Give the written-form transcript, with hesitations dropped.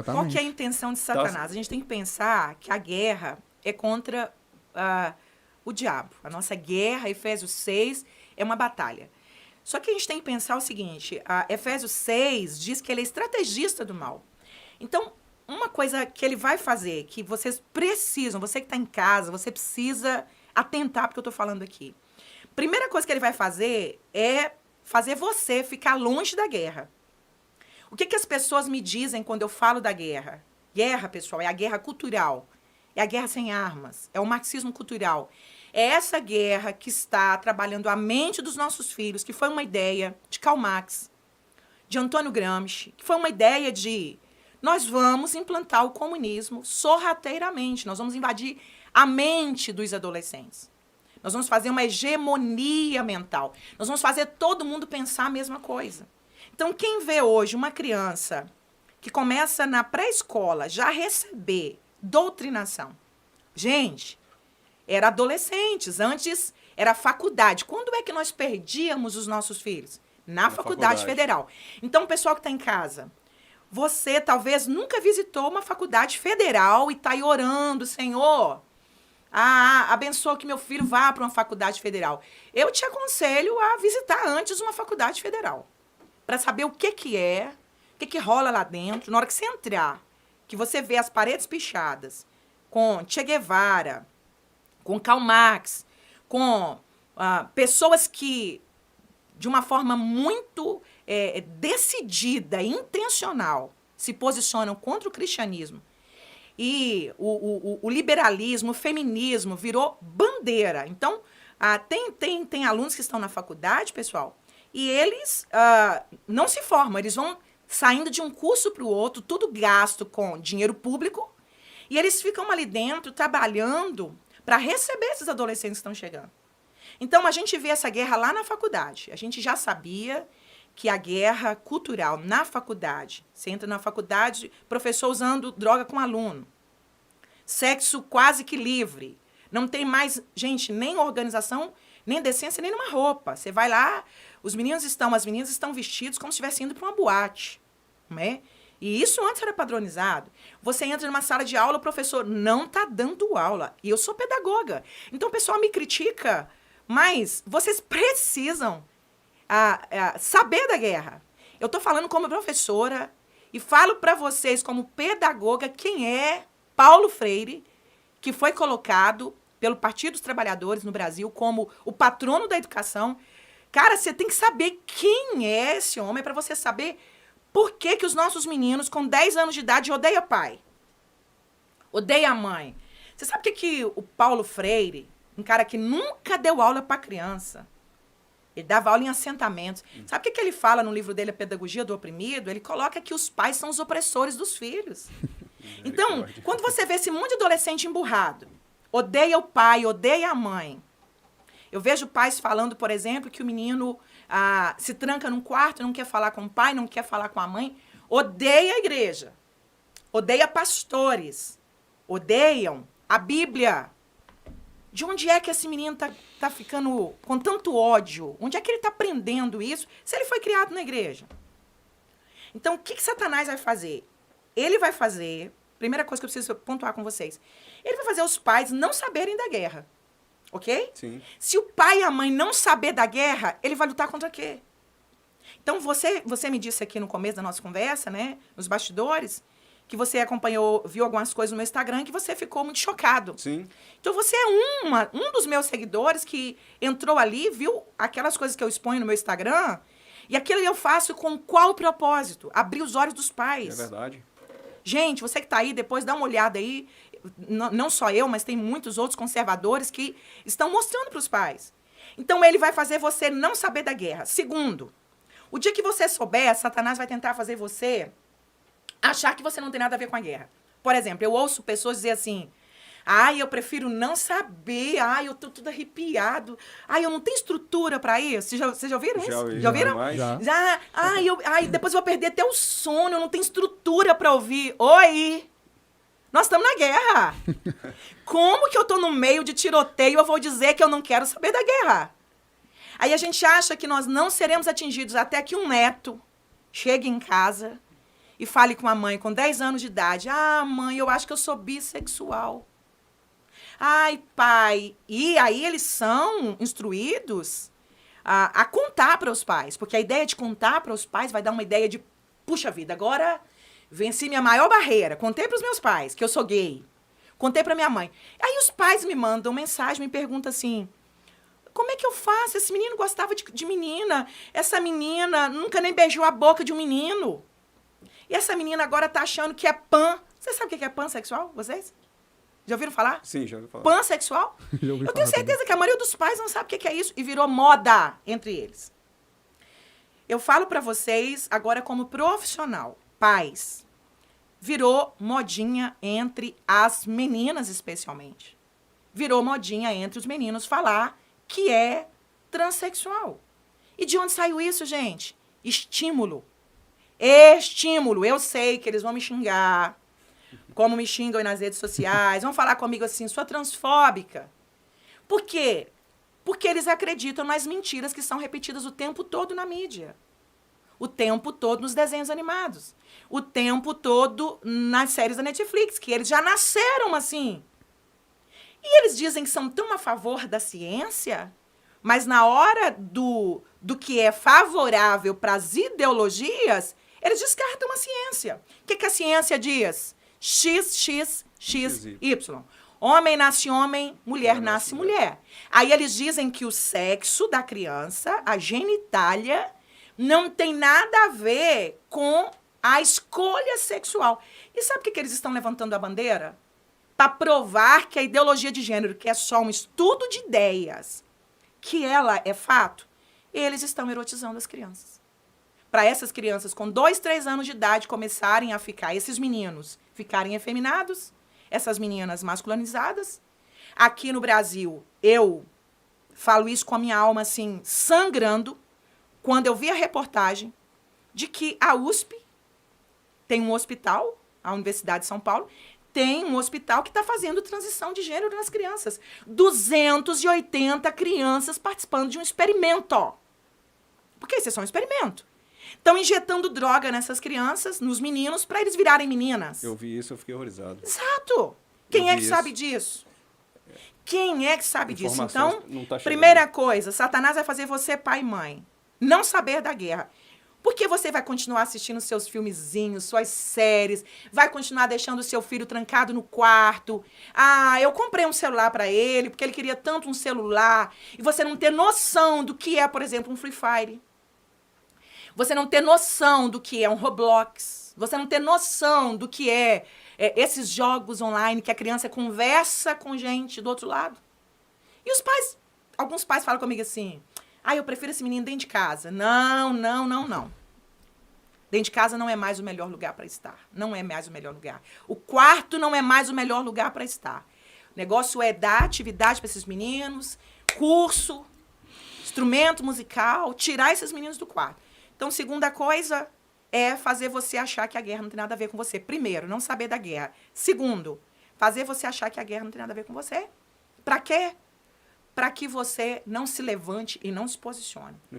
Qual que é a intenção de Satanás? A gente tem que pensar que a guerra é contra o diabo. A nossa guerra, Efésios 6, é uma batalha. Só que a gente tem que pensar o seguinte, Efésios 6 diz que ele é estrategista do mal. Então, uma coisa que ele vai fazer, que vocês precisam, você que está em casa, você precisa atentar porque eu estou falando aqui. Primeira coisa que ele vai fazer é fazer você ficar longe da guerra. O que as pessoas me dizem quando eu falo da guerra? Guerra, pessoal, é a guerra cultural. É a guerra sem armas. É o marxismo cultural. É essa guerra que está trabalhando a mente dos nossos filhos, que foi uma ideia de Karl Marx, de Antônio Gramsci, que foi uma ideia de nós vamos implantar o comunismo sorrateiramente, nós vamos invadir a mente dos adolescentes. Nós vamos fazer uma hegemonia mental. Nós vamos fazer todo mundo pensar a mesma coisa. Então, quem vê hoje uma criança que começa na pré-escola já receber doutrinação. Gente, era adolescentes, antes era faculdade. Quando é que nós perdíamos os nossos filhos? Na faculdade federal. Então, o pessoal que está em casa, você talvez nunca visitou uma faculdade federal e está aí orando, Senhor, abençoa que meu filho vá para uma faculdade federal. Eu te aconselho a visitar antes uma faculdade federal, para saber o que é, o que rola lá dentro. Na hora que você entrar, que você vê as paredes pichadas, com Che Guevara, com Karl Marx, com pessoas que, de uma forma muito decidida, intencional, se posicionam contra o cristianismo, e o liberalismo, o feminismo virou bandeira. Então, tem alunos que estão na faculdade, pessoal, e eles não se formam, eles vão saindo de um curso para o outro, tudo gasto com dinheiro público, e eles ficam ali dentro trabalhando para receber esses adolescentes que estão chegando. Então, a gente vê essa guerra lá na faculdade. A gente já sabia que a guerra cultural na faculdade, você entra na faculdade, professor usando droga com aluno, sexo quase que livre, não tem mais, gente, nem organização, nem decência, nem numa roupa. Você vai lá, as meninas estão vestidos como se estivessem indo para uma boate, né? E isso antes era padronizado. Você entra numa sala de aula, o professor não está dando aula. E eu sou pedagoga. Então o pessoal me critica, mas vocês precisam saber da guerra. Eu estou falando como professora e falo para vocês como pedagoga quem é Paulo Freire, que foi colocado pelo Partido dos Trabalhadores no Brasil como o patrono da educação. Cara, você tem que saber quem é esse homem para você saber por que os nossos meninos com 10 anos de idade odeiam pai, odeiam a mãe. Você sabe o que o Paulo Freire, um cara que nunca deu aula para criança, ele dava aula em assentamentos. Sabe o que ele fala no livro dele, A Pedagogia do Oprimido? Ele coloca que os pais são os opressores dos filhos. Então, quando você vê esse monte de adolescente emburrado, odeia o pai, odeia a mãe. Eu vejo pais falando, por exemplo, que o menino se tranca num quarto, não quer falar com o pai, não quer falar com a mãe. Odeia a igreja. Odeia pastores. Odeiam a Bíblia. De onde é que esse menino tá ficando com tanto ódio? Onde é que ele está aprendendo isso se ele foi criado na igreja? Então, o que Satanás vai fazer? Ele vai fazer, primeira coisa que eu preciso pontuar com vocês, ele vai fazer os pais não saberem da guerra, ok? Sim. Se o pai e a mãe não saber da guerra, ele vai lutar contra quê? Então, você me disse aqui no começo da nossa conversa, né, nos bastidores, que você acompanhou, viu algumas coisas no meu Instagram que você ficou muito chocado. Sim. Então, você é um dos meus seguidores que entrou ali, viu aquelas coisas que eu exponho no meu Instagram, e aquilo eu faço com qual propósito? Abrir os olhos dos pais. É verdade. Gente, você que está aí, depois dá uma olhada aí, não só eu, mas tem muitos outros conservadores que estão mostrando para os pais. Então, ele vai fazer você não saber da guerra. Segundo, o dia que você souber, Satanás vai tentar fazer você achar que você não tem nada a ver com a guerra. Por exemplo, eu ouço pessoas dizer assim, eu prefiro não saber, eu tô tudo arrepiado, eu não tenho estrutura para isso. Vocês já ouviram isso? Já ouviram? Já. Depois eu vou perder até o sono, eu não tenho estrutura para ouvir. Oi! Nós estamos na guerra. Como que eu tô no meio de tiroteio e eu vou dizer que eu não quero saber da guerra? Aí a gente acha que nós não seremos atingidos até que um neto chegue em casa e fale com a mãe com 10 anos de idade. Ah, mãe, eu acho que eu sou bissexual. Ai, pai. E aí eles são instruídos a contar para os pais. Porque a ideia de contar para os pais vai dar uma ideia de, puxa vida, agora venci minha maior barreira. Contei para os meus pais que eu sou gay. Contei para minha mãe. Aí os pais me mandam mensagem, me perguntam assim, como é que eu faço? Esse menino gostava de menina. Essa menina nunca nem beijou a boca de um menino. E essa menina agora tá achando que é pan. Você sabe o que é pansexual, vocês? Já ouviram falar? Sim, já ouvi falar. Pansexual? Eu tenho certeza que a maioria dos pais não sabe o que é isso. E virou moda entre eles. Eu falo pra vocês agora como profissional. Pais. Virou modinha entre as meninas, especialmente. Virou modinha entre os meninos falar que é transexual. E de onde saiu isso, gente? Estímulo. Estímulo. Eu sei que eles vão me xingar, como me xingam aí nas redes sociais, vão falar comigo assim, sua transfóbica. Por quê? Porque eles acreditam nas mentiras que são repetidas o tempo todo na mídia. O tempo todo nos desenhos animados. O tempo todo nas séries da Netflix, que eles já nasceram assim. E eles dizem que são tão a favor da ciência, mas na hora do que é favorável para as ideologias, eles descartam a ciência. O que a ciência diz? X, X, X, Y. Homem nasce homem, mulher nasce mulher. Aí eles dizem que o sexo da criança, a genitália, não tem nada a ver com a escolha sexual. E sabe o que eles estão levantando a bandeira? Para provar que a ideologia de gênero, que é só um estudo de ideias, que ela é fato, eles estão erotizando as crianças. Para essas crianças com 2, 3 anos de idade começarem a ficar, esses meninos ficarem efeminados, essas meninas masculinizadas. Aqui no Brasil, eu falo isso com a minha alma assim, sangrando, quando eu vi a reportagem de que a USP tem um hospital, a Universidade de São Paulo, tem um hospital que está fazendo transição de gênero nas crianças. 280 crianças participando de um experimento. Porque isso é só um experimento. Estão injetando droga nessas crianças, nos meninos, para eles virarem meninas. Eu vi isso, eu fiquei horrorizado. Exato. Quem é que sabe disso? Quem é que sabe disso? Então, tá primeira coisa, Satanás vai fazer você pai e mãe não saber da guerra. Porque você vai continuar assistindo seus filmezinhos, suas séries, vai continuar deixando o seu filho trancado no quarto. Ah, eu comprei um celular para ele, porque ele queria tanto um celular. E você não ter noção do que é, por exemplo, um Free Fire. Você não ter noção do que é um Roblox. Você não ter noção do que é esses jogos online que a criança conversa com gente do outro lado. E os pais, alguns pais falam comigo assim, eu prefiro esse menino dentro de casa. Não. Dentro de casa não é mais o melhor lugar para estar. Não é mais o melhor lugar. O quarto não é mais o melhor lugar para estar. O negócio é dar atividade para esses meninos, curso, instrumento musical, tirar esses meninos do quarto. Então, segunda coisa é fazer você achar que a guerra não tem nada a ver com você. Primeiro, não saber da guerra. Segundo, fazer você achar que a guerra não tem nada a ver com você. Para quê? Para que você não se levante e não se posicione.